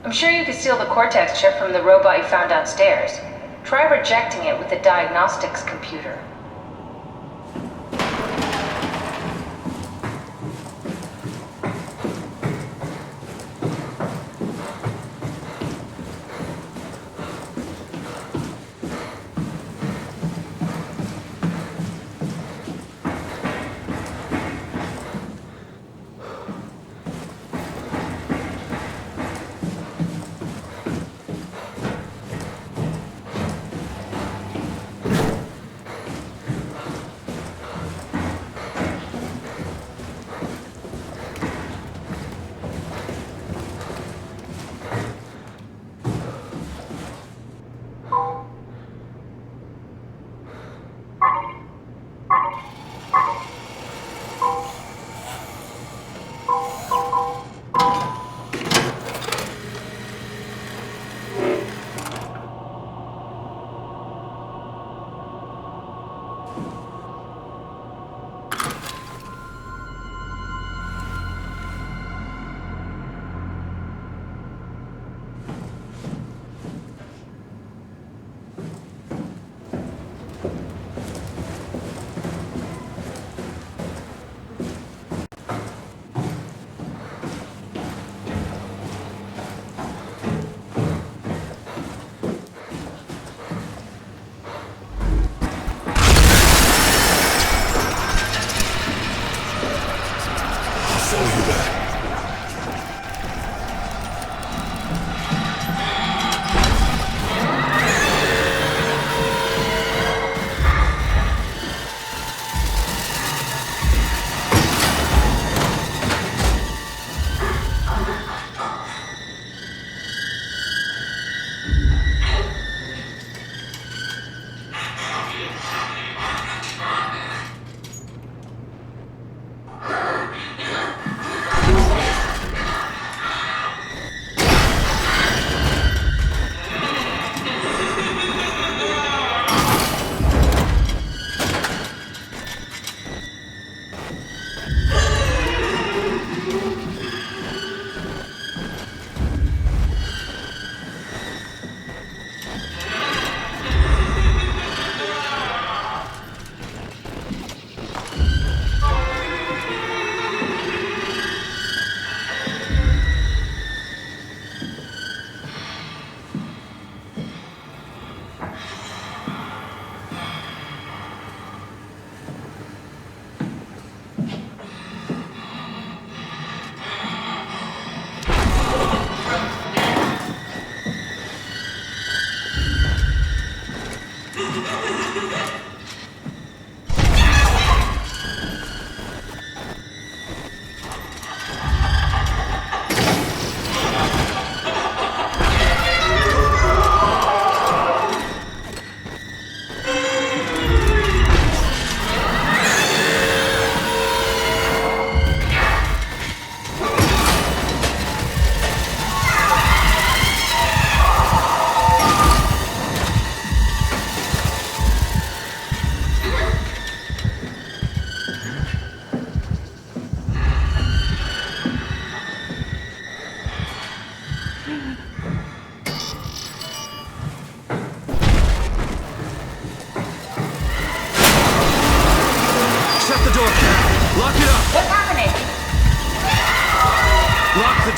I'm sure you could steal the Cortex chip from the robot you found downstairs. Try rejecting it with the diagnostics computer.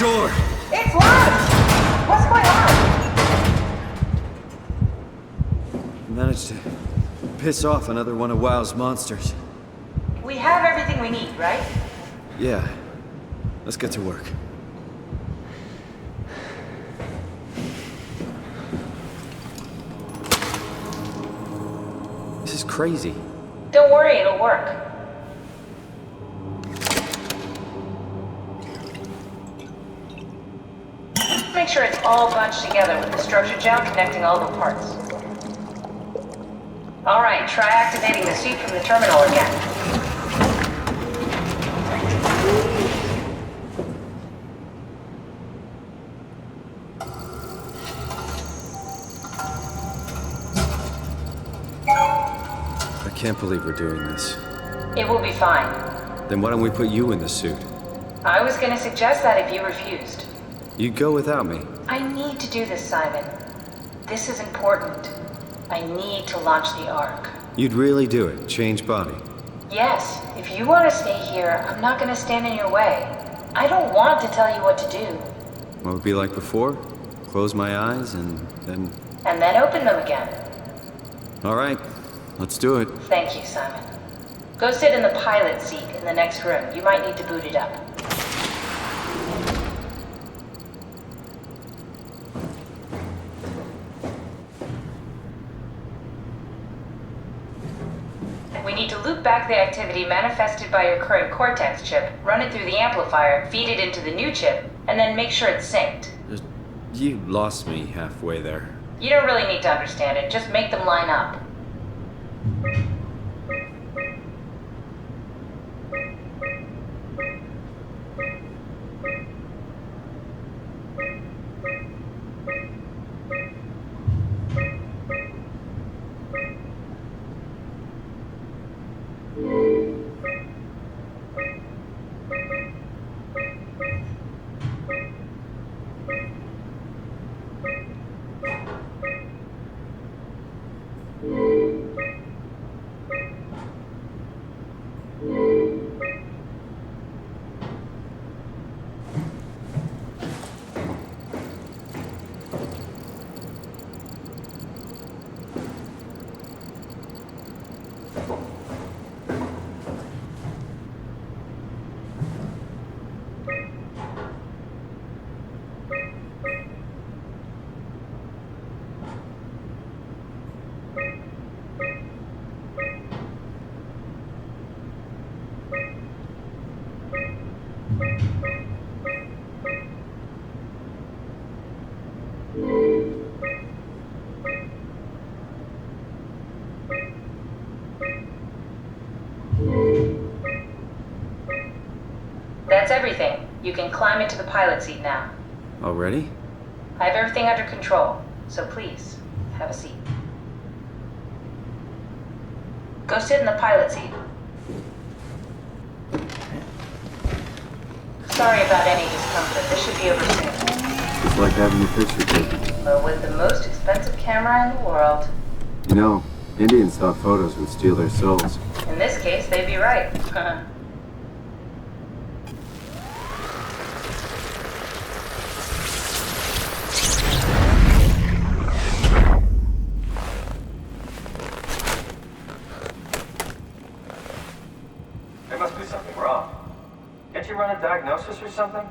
door! It's locked! What's going on? I managed to piss off another one of WoW's monsters. We have everything we need, right? Yeah. Let's get to work. This is crazy. Don't worry, it'll work. Make sure it's all bunched together with the structure gel connecting all the parts. Alright, try activating the suit from the terminal again. I can't believe we're doing this. It will be fine. Then why don't we put you in the suit? I was gonna suggest that if you refused. You'd go without me. I need to do this, Simon. This is important. I need to launch the Ark. You'd really do it? Change body? Yes, if you want to stay here, I'm not gonna stand in your way. I don't want to tell you what to do. What would it be like before? Close my eyes and then... And then open them again. All right, let's do it. Thank you, Simon. Go sit in the pilot seat in the next room. You might need to boot it up. We need to loop back the activity manifested by your current Cortex chip, run it through the amplifier, feed it into the new chip, and then make sure it's synced. You lost me halfway there. You don't really need to understand it, just make them line up. That's everything. You can climb into the pilot seat now. Already? I have everything under control, so please, have a seat. Go sit in the pilot seat. Sorry about any discomfort. This should be over soon. It's like having your picture taken. But with the most expensive camera in the world. You know, Indian stock photos would steal their souls. In this case, they'd be right. There must be something wrong. Can't you run a diagnosis or something?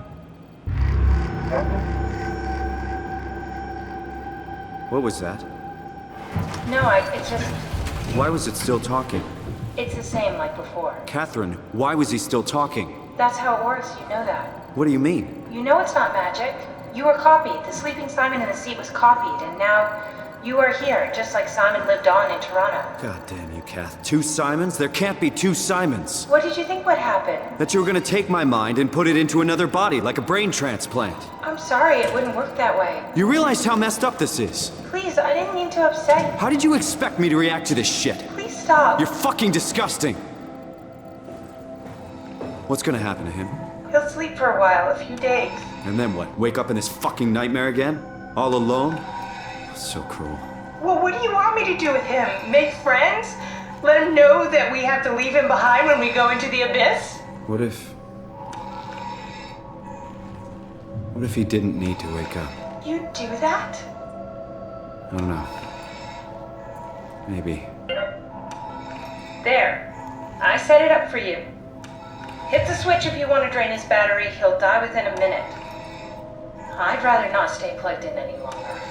What was that? No, it just... Why was it still talking? It's the same like before. Catherine, why was he still talking? That's how it works, you know that. What do you mean? You know it's not magic. You were copied. The sleeping Simon in the seat was copied, and now you are here, just like Simon lived on in Toronto. God damn you, Kath. 2 Simons? There can't be 2 Simons. What did you think would happen? That you were gonna take my mind and put it into another body, like a brain transplant. I'm sorry, it wouldn't work that way. You realize how messed up this is? Please, I didn't mean to upset you. How did you expect me to react to this shit? Please stop. You're fucking disgusting. What's gonna happen to him? He'll sleep for a while, a few days. And then what? Wake up in this fucking nightmare again? All alone? So cruel. Well, what do you want me to do with him? Make friends? Let him know that we have to leave him behind when we go into the abyss? What if... What if he didn't need to wake up? You'd do that? I don't know. Maybe. There. I set it up for you. Hit the switch if you want to drain his battery. He'll die within a minute. I'd rather not stay plugged in any longer.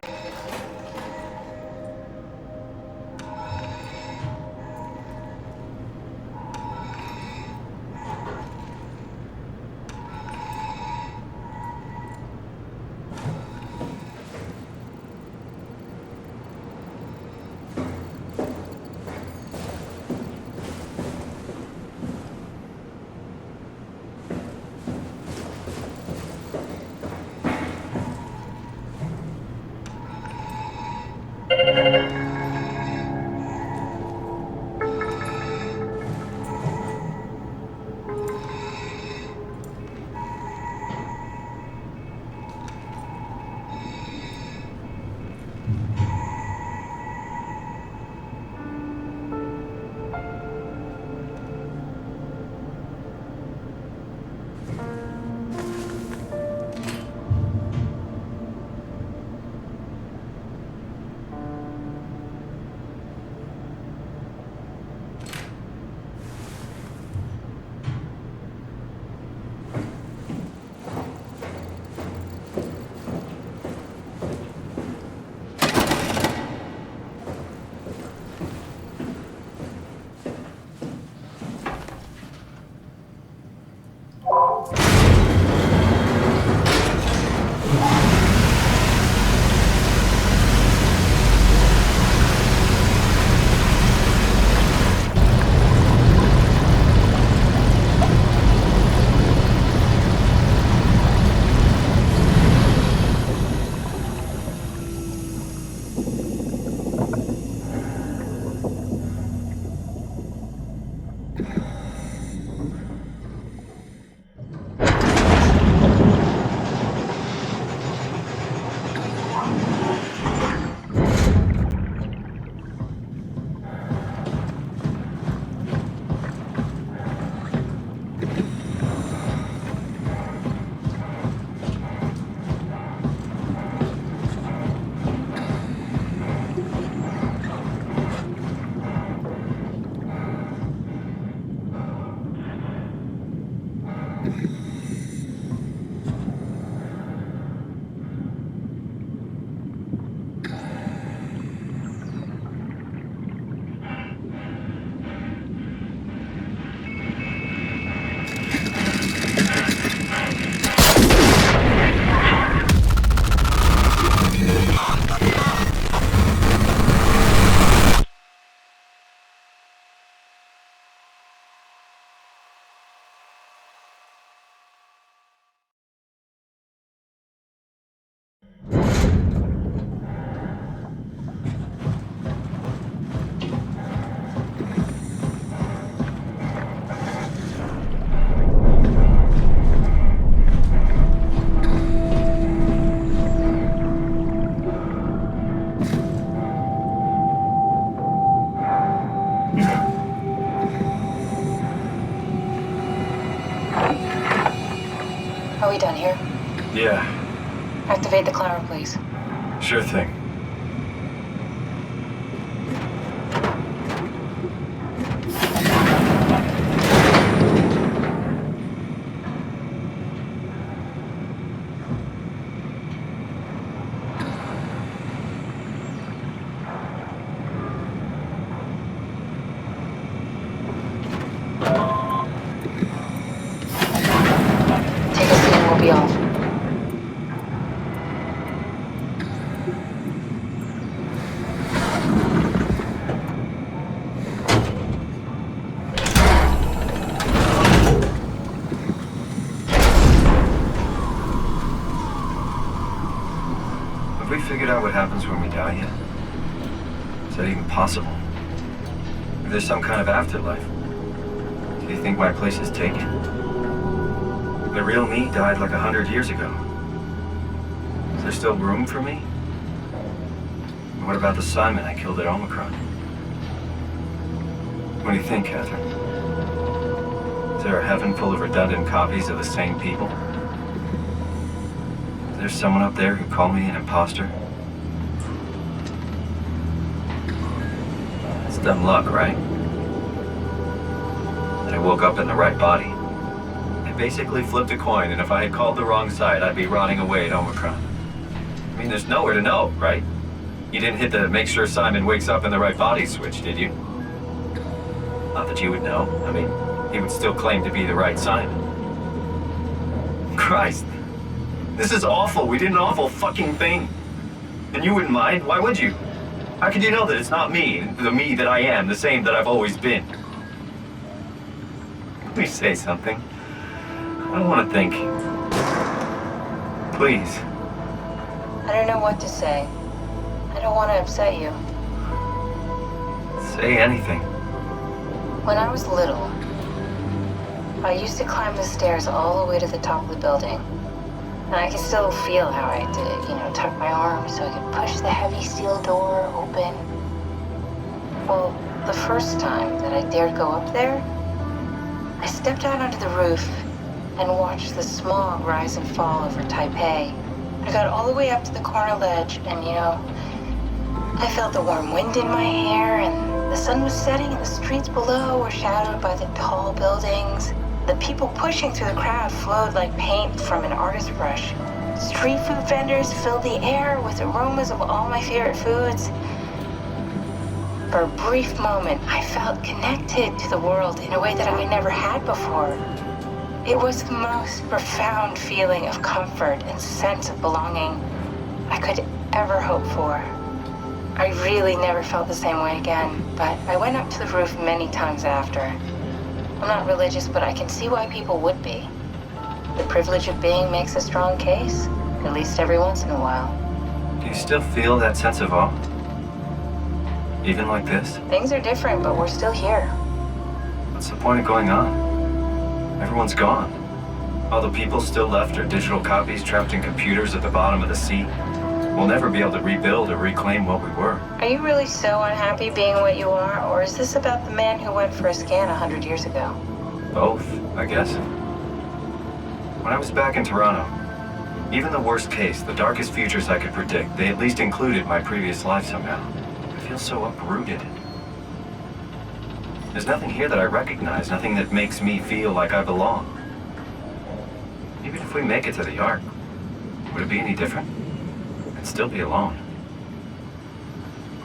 Are we done here? Yeah, Activate the climber, please. sure thing. Take a seat and we'll be off. Have we figured out what happens when we die yet? Is that even possible? If there's some kind of afterlife, do you think my place is taken? The real me died like 100 years ago. Is there still room for me? And what about the Simon I killed at Omicron? What do you think, Catherine? Is there a heaven full of redundant copies of the same people? There's someone up there who called me an imposter. It's dumb luck, right? That I woke up in the right body. I basically flipped a coin, and if I had called the wrong side, I'd be rotting away at Omicron. I mean, there's nowhere to know, right? You didn't hit the make sure Simon wakes up in the right body switch, did you? Not that you would know. I mean, he would still claim to be the right Simon. Christ. This is awful. We did an awful fucking thing. And you wouldn't mind? Why would you? How could you know that it's not me, the me that I am, the same that I've always been? Please say something. I don't want to think. Please. I don't know what to say. I don't want to upset you. Say anything. When I was little, I used to climb the stairs all the way to the top of the building. And I can still feel how I did it, tuck my arms so I could push the heavy steel door open. Well, the first time that I dared go up there, I stepped out onto the roof and watched the smog rise and fall over Taipei. I got all the way up to the corner ledge and, I felt the warm wind in my hair and the sun was setting and the streets below were shadowed by the tall buildings. The people pushing through the crowd flowed like paint from an artist's brush. Street food vendors filled the air with aromas of all my favorite foods. For a brief moment, I felt connected to the world in a way that I never had before. It was the most profound feeling of comfort and sense of belonging I could ever hope for. I really never felt the same way again, but I went up to the roof many times after. I'm not religious, but I can see why people would be. The privilege of being makes a strong case, at least every once in a while. Do you still feel that sense of awe? Even like this? Things are different, but we're still here. What's the point of going on? Everyone's gone. All the people still left are digital copies trapped in computers at the bottom of the sea. We'll never be able to rebuild or reclaim what we were. Are you really so unhappy being what you are, or is this about the man who went for a scan 100 years ago? Both, I guess. When I was back in Toronto, even the worst case, the darkest futures I could predict, they at least included my previous life somehow. I feel so uprooted. There's nothing here that I recognize, nothing that makes me feel like I belong. Even if we make it to the Ark, would it be any different? I'd still be alone.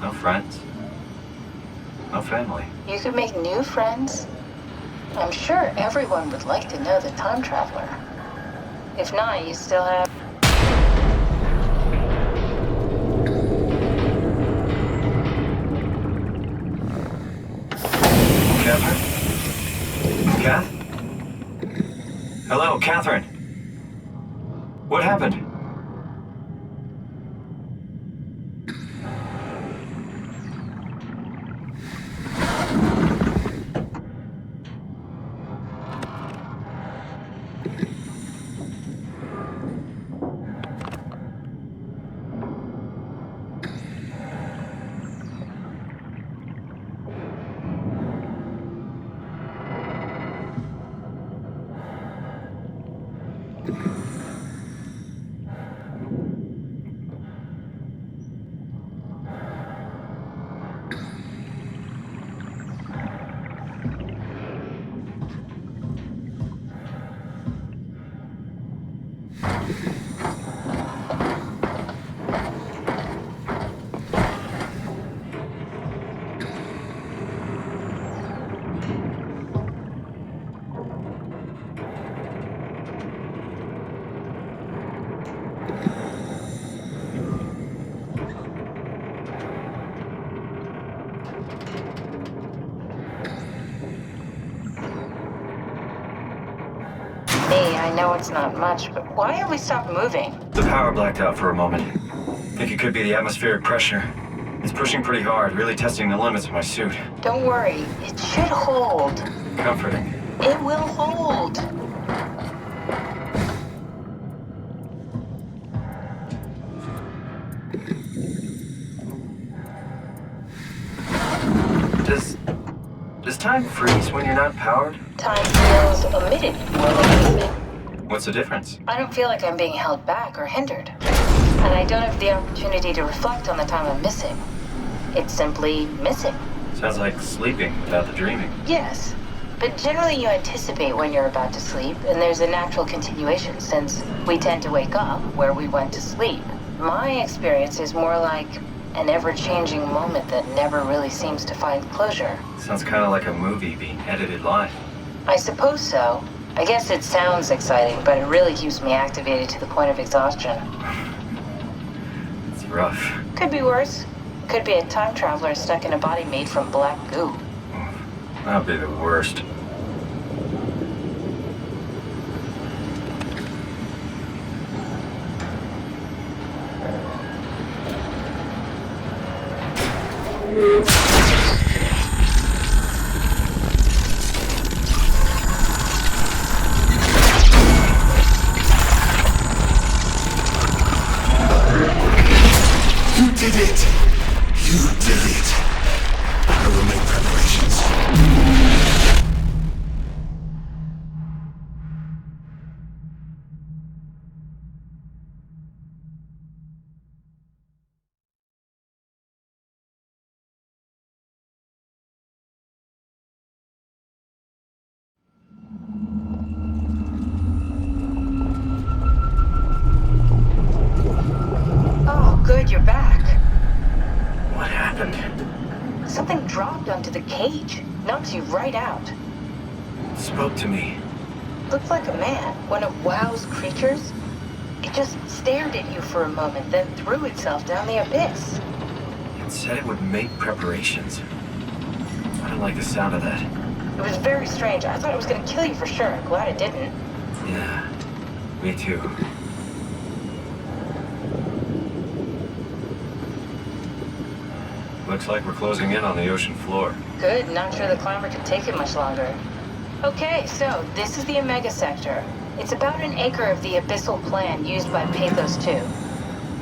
No friends. No family. You could make new friends. I'm sure everyone would like to know the time traveler. If not, you still have... Catherine? Kath? Hello, Catherine. What happened? I know it's not much, but why have we stopped moving? The power blacked out for a moment. Think it could be the atmospheric pressure. It's pushing pretty hard, really testing the limits of my suit. Don't worry, it should hold. Comforting. It will hold. Does time freeze when you're not powered? Time feels omitted more than movement. What's the difference? I don't feel like I'm being held back or hindered. And I don't have the opportunity to reflect on the time I'm missing. It's simply missing. Sounds like sleeping without the dreaming. Yes, but generally you anticipate when you're about to sleep, and there's a natural continuation since we tend to wake up where we went to sleep. My experience is more like an ever-changing moment that never really seems to find closure. Sounds kind of like a movie being edited live. I suppose so. I guess it sounds exciting, but it really keeps me activated to the point of exhaustion. It's rough. Could be worse. Could be a time traveler stuck in a body made from black goo. That'd be the worst. You did it! You did it! I will make preparations. Oh, good, you're back. What happened? Something dropped onto the cage. Knocks you right out. It spoke to me. Looked like a man, one of WoW's creatures. It just stared at you for a moment, then threw itself down the abyss. It said it would make preparations. I don't like the sound of that. It was very strange. I thought it was gonna kill you for sure. I'm glad it didn't. Yeah, me too. Looks like we're closing in on the ocean floor. Good, not sure the climber could take it much longer. Okay, so this is the Omega Sector. It's about an acre of the abyssal plan used by Pathos 2.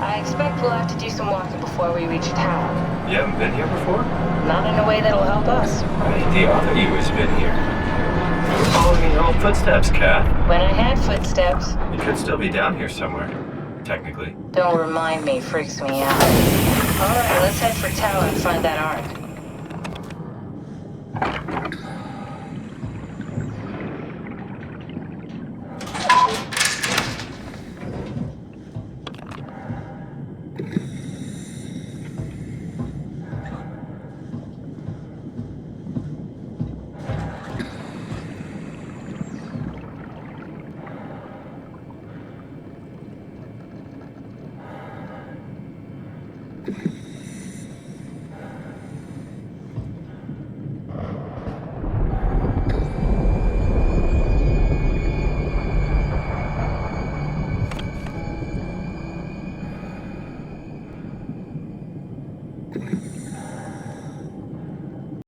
I expect we'll have to do some walking before we reach town. You haven't been here before? Not in a way that'll help us. The other you has been here. You're following your own footsteps, Kat. When I had footsteps, You could still be down here somewhere, technically. don't remind me, freaks me out. Alright, let's head for Tau and find that arc.